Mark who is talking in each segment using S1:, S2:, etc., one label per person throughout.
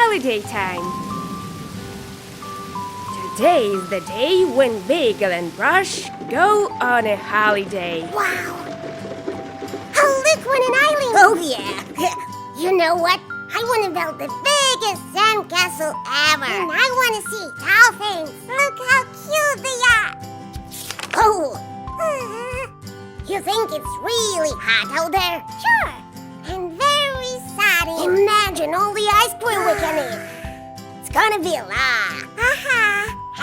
S1: holiday time. Today is the day when Bagel and Brush go on a holiday.
S2: Wow! Oh, look what an island! Oh, yeah. You know what? I want to build the biggest sandcastle ever. And I want to see dolphins. Look how cute they are. Oh! You think it's really hot out there? Sure. And very sunny. Imagine all the ice cream we can eat. It's gonna be a lot.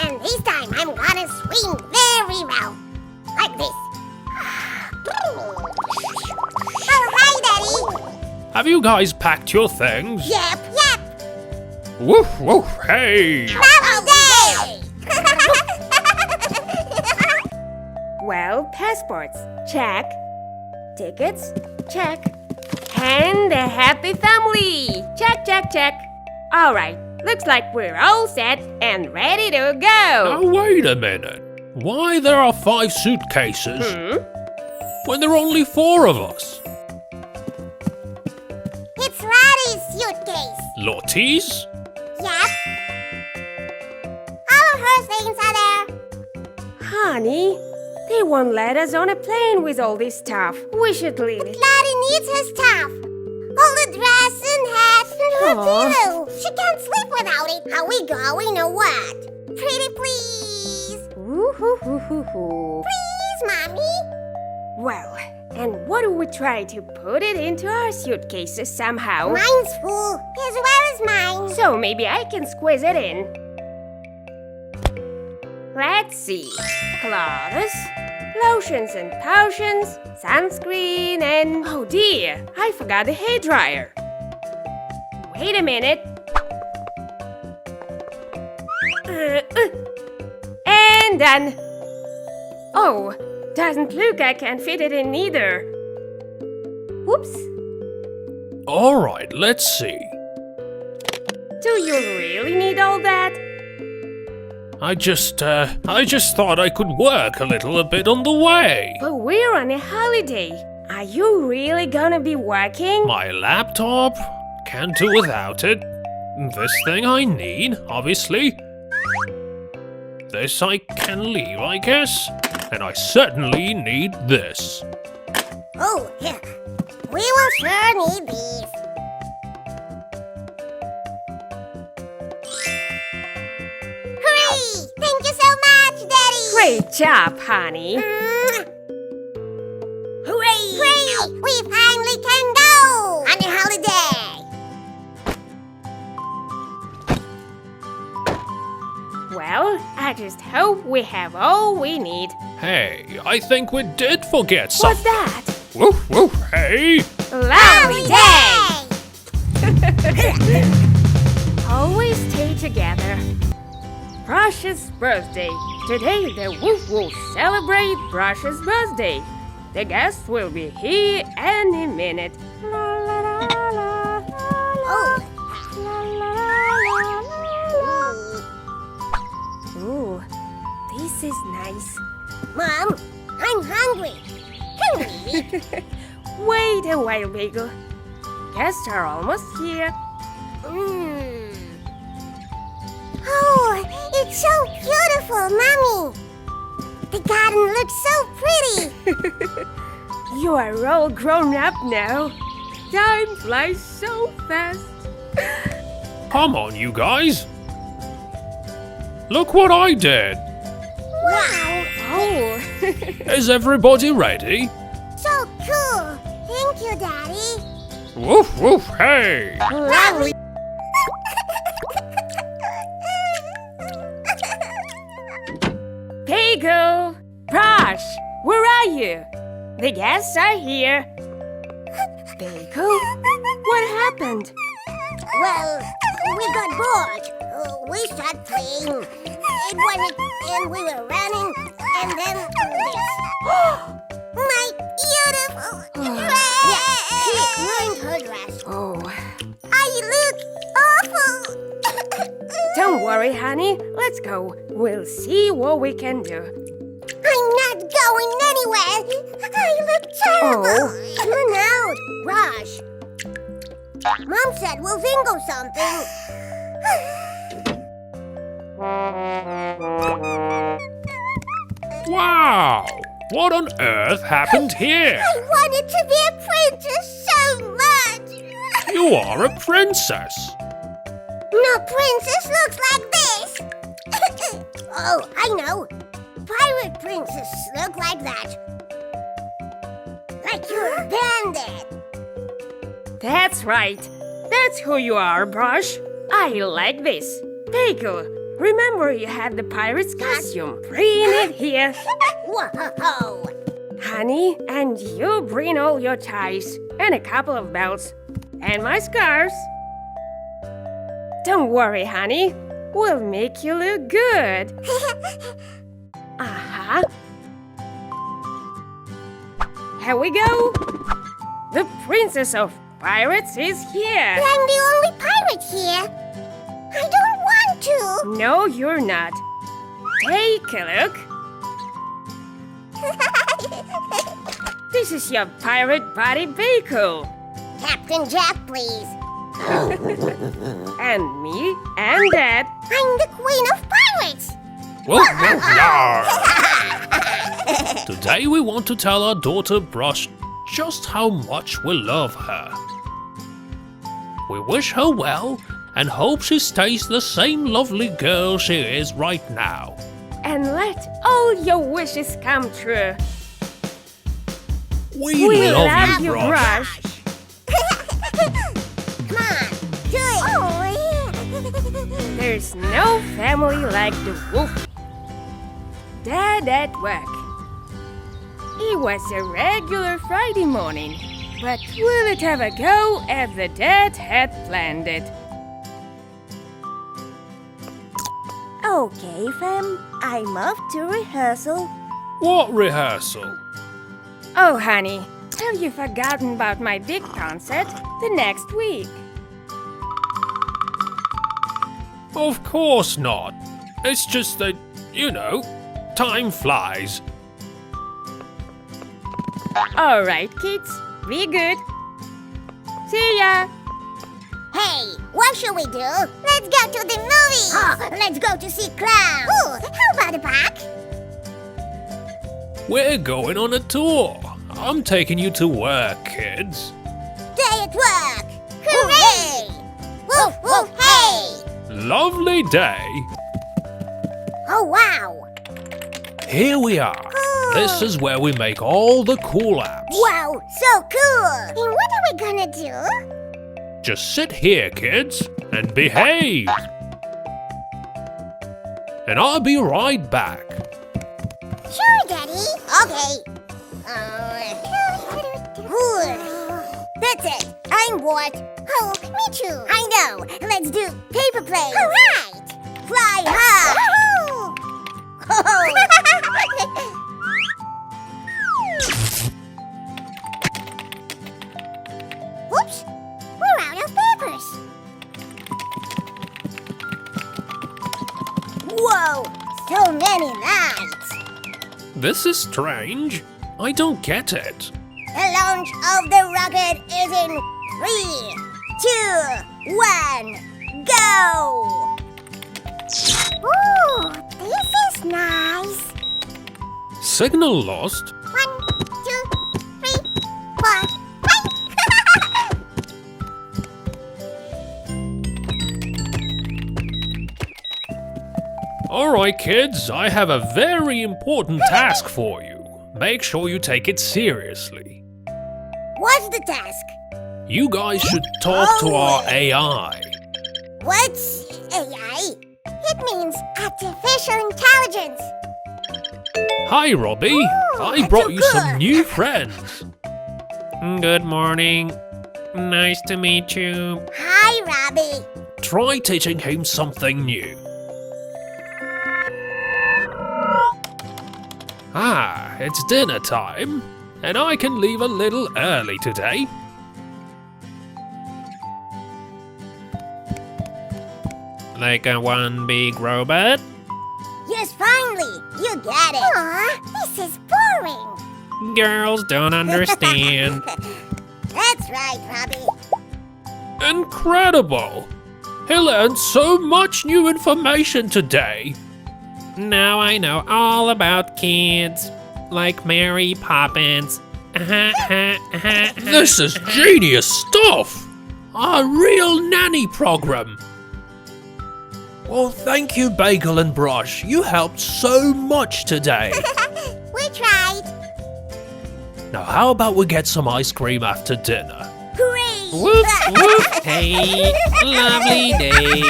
S2: And this time I'm gonna swim very well. Like this. Oh, hi, Daddy.
S3: Have you guys packed your things?
S2: Yep.
S3: Woof, woof, hey!
S2: Lovely day!
S1: Well, passports, check. Tickets, check. And a happy family! Check, check, check. All right, looks like we're all set and ready to go.
S3: Now wait a minute. Why there are 5 suitcases? When there are only 4 of us?
S2: It's Lottie's suitcase.
S3: Lottie's?
S2: Yep. All of her things are there.
S1: Honey, they won't let us on a plane with all this stuff. We should leave it.
S2: Lottie needs her stuff. All the dress and hat and her pillow. She can't sleep without it. How we go, we know what. Pretty please.
S1: Ooh-hoo-hoo-hoo-hoo.
S2: Please, Mommy.
S1: Well, and what do we try to put it into our suitcases somehow?
S2: Mine's full, as well as mine.
S1: So maybe I can squeeze it in. Let's see. Clothes, lotions and potions, sunscreen and... Oh dear, I forgot the hairdryer. Wait a minute. And done. Oh, doesn't look I can fit it in either. Whoops.
S3: Alright, let's see.
S1: Do you really need all that?
S3: I just thought I could work a little bit on the way.
S1: But we're on a holiday. Are you really gonna be working?
S3: My laptop? Can't do without it. This thing I need, obviously. This I can leave, I guess. And I certainly need this.
S2: Oh, yeah. We will sure need these. Hooray! Thank you so much, Daddy!
S1: Great job, honey.
S2: Hooray! Hooray! We finally can go on a holiday!
S1: Well, I just hope we have all we need.
S3: Hey, I think we did forget
S1: What's
S3: something.
S1: that?
S3: Woof, woof, hey!
S1: Lovely day! Always stay together. Brush's birthday. Today the Woof will celebrate Brush's birthday. The guests will be here any minute. La, la, la, la, la,
S2: Oh.
S1: la, la, la, la. Ooh, this is nice.
S2: Mom, I'm hungry. Can we eat?
S1: Wait a while, Bagel. Guests are almost here.
S2: Oh, it's so beautiful, Mommy. The garden looks so pretty.
S1: You are all grown up now. Time flies so fast.
S3: Come on, you guys. Look what I did.
S2: Wow,
S1: Oh,
S3: Is everybody ready?
S2: so cool. Thank you, Daddy.
S3: Woof, woof, hey!
S1: lovely. Bagel, Brush, where are you? The guests are here. Bagel, what happened?
S2: Well, we got bored. We started playing. It wasn't, and we were running, and then this. My beautiful dress! Yeah, she ruined her dress.
S1: Oh,
S2: I look awful.
S1: don't worry, honey. Let's go. We'll see what we can do.
S2: I'm not going anywhere. I look terrible. Come on out, Rush. Mom said we'll think of something.
S3: Wow! What on earth happened here?
S2: I wanted to be a princess so much.
S3: You are a princess.
S2: No princess looks like this. Oh, I know. Pirate princesses look like that. Like you're a bandit.
S1: That's right. That's who you are, Brush. I like this. Pickle, remember you had the pirate's costume. Bring it here.
S2: Whoa!
S1: Honey, and you bring all your ties and a couple of belts and my scarves. Don't worry, honey. We'll make you look good. Uh-huh. Here we go. The princess of pirates is here.
S2: I'm the only pirate here. I don't want to.
S1: No, you're not. Take a look. This is your pirate buddy, Pickle.
S2: Captain Jack, please.
S1: And me and Dad.
S2: I'm the queen of pirates.
S3: Whoa, whoa, Today we want to tell our daughter Brush just how much we love her. We wish her well and hope she stays the same lovely girl she is right now.
S1: And let all your wishes come true.
S3: We
S1: love
S3: you,
S1: you,
S3: Brush.
S2: Come on, do it. Oh, yeah.
S1: There's no family like the wolf. Dad at work. It was a regular Friday morning, but will it ever go as the dad had planned it?
S4: Okay, fam. I'm off to rehearsal.
S3: What rehearsal?
S1: Oh, honey, have you forgotten about my big concert the next week?
S3: Of course not. It's just that, you know, time flies.
S1: All right, kids, be good. See ya.
S2: Hey, what should we do? Let's go to the movies. Oh, let's go to see clowns. Ooh, how about the park?
S3: We're going on a tour. I'm taking you to work, kids.
S2: Day at work. Hooray! Woof, woof, hey!
S3: Lovely day.
S2: Oh, wow.
S3: Here we are. This is where we make all the cool apps.
S2: Wow, so cool. And what are we gonna do?
S3: Just sit here, kids, and behave. And I'll be right back.
S2: Sure, Daddy. Okay. That's it. I'm bored. Oh, me too. I know. Let's do paper planes. All right. Fly high. Whoops. We're out of papers. Whoa. So many lights.
S3: This is strange. I don't get it.
S2: The launch of the rocket is in 3, 2, 1, go! Ooh, this is nice.
S3: Signal lost?
S2: 1, 2, 3, 4, 5.
S3: All right, kids, I have a very important task for you. Make sure you take it seriously.
S2: What's the task?
S3: You guys should talk to our AI.
S2: What's AI? It means artificial intelligence.
S3: Hi, Robbie. I
S2: that's
S3: brought
S2: so
S3: you some
S2: good.
S3: new friends. Good morning. Nice to meet you.
S2: Hi, Robbie.
S3: Try teaching him something new. Ah, it's dinner time, and I can leave a little early today. Like a one big robot?
S2: Yes, finally. You get it. Aw, this is boring.
S3: Girls don't understand.
S2: That's right, Robbie.
S3: Incredible! He learned so much new information today. Now I know all about kids, like Mary Poppins. This is genius stuff! A real nanny program. Well, thank you, Bagel and Brush. You helped so much today.
S2: We tried.
S3: Now, how about we get some ice cream after dinner?
S2: Great.
S3: Woof, woof, hey, lovely day.